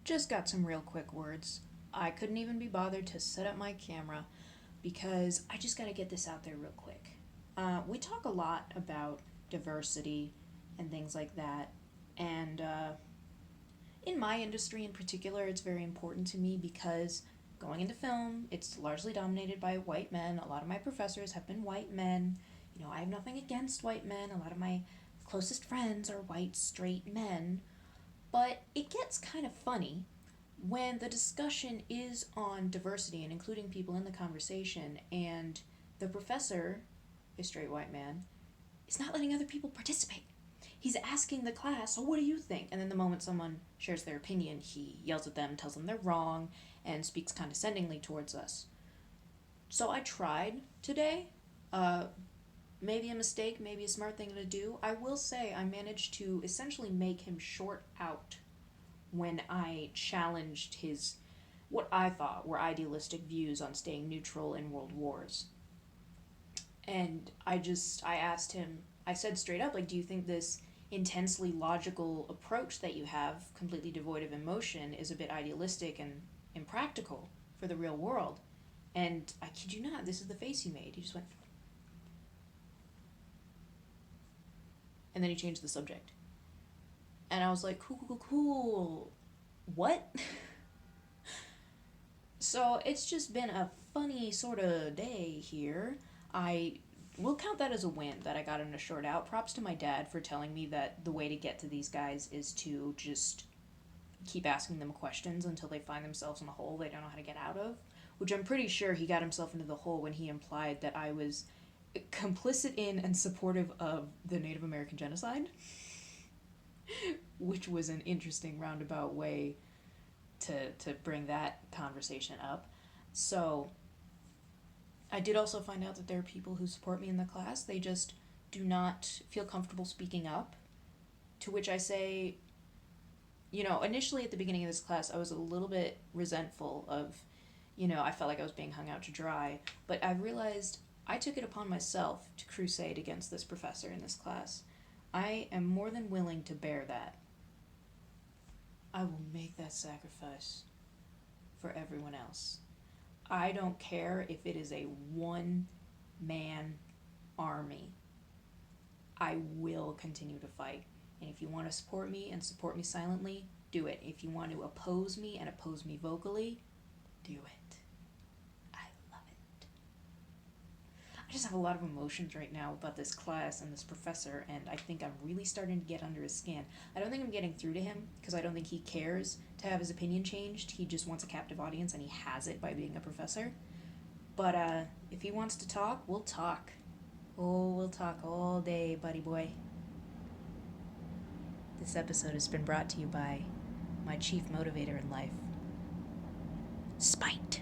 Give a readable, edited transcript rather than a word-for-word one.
Just got some real quick words. I couldn't even be bothered to set up my camera because I just gotta get this out there real quick. We talk a lot about diversity and things like that, and in my industry in particular, it's very important to me because going into film, it's largely dominated by white men. A lot of my professors have been white men. I have nothing against white men. A lot of my closest friends are white, straight men. But it gets kind of funny when the discussion is on diversity and including people in the conversation, and the professor, a straight white man, is not letting other people participate. He's asking the class, so what do you think? And then the moment someone shares their opinion, he yells at them, tells them they're wrong, and speaks condescendingly towards us. So I tried today. Uh, Maybe a mistake, maybe a smart thing to do. I will say I managed to essentially make him short out when I challenged his what I thought were idealistic views on staying neutral in world wars. And I asked him, I said straight up, like, do you think this intensely logical approach that you have, completely devoid of emotion, is a bit idealistic and impractical for the real world? And I kid you not, this is the face he made. He just went, and then he changed the subject. And I was like, cool, cool, cool, cool. What? So it's just been a funny sort of day here. I will count that as a win that I got him to short out. Props to my dad for telling me that the way to get to these guys is to just keep asking them questions until they find themselves in a hole they don't know how to get out of. Which I'm pretty sure he got himself into the hole when he implied that I was complicit in and supportive of the Native American genocide, which was an interesting roundabout way to bring that conversation up. So I did also find out that there are people who support me in the class. They just do not feel comfortable speaking up. To which I say, initially at the beginning of this class, I was a little bit resentful of, I felt like I was being hung out to dry. But I realized I took it upon myself to crusade against this professor in this class. I am more than willing to bear that. I will make that sacrifice for everyone else. I don't care if it is a one man army. I will continue to fight. And if you want to support me and support me silently, do it. If you want to oppose me and oppose me vocally, do it. I love it. I just have a lot of emotions right now about this class and this professor, and I think I'm really starting to get under his skin. I don't think I'm getting through to him because I don't think he cares to have his opinion changed. He just wants a captive audience, and he has it by being a professor. But if he wants to talk, we'll talk. Oh, we'll talk all day, buddy boy. This episode has been brought to you by my chief motivator in life, spite.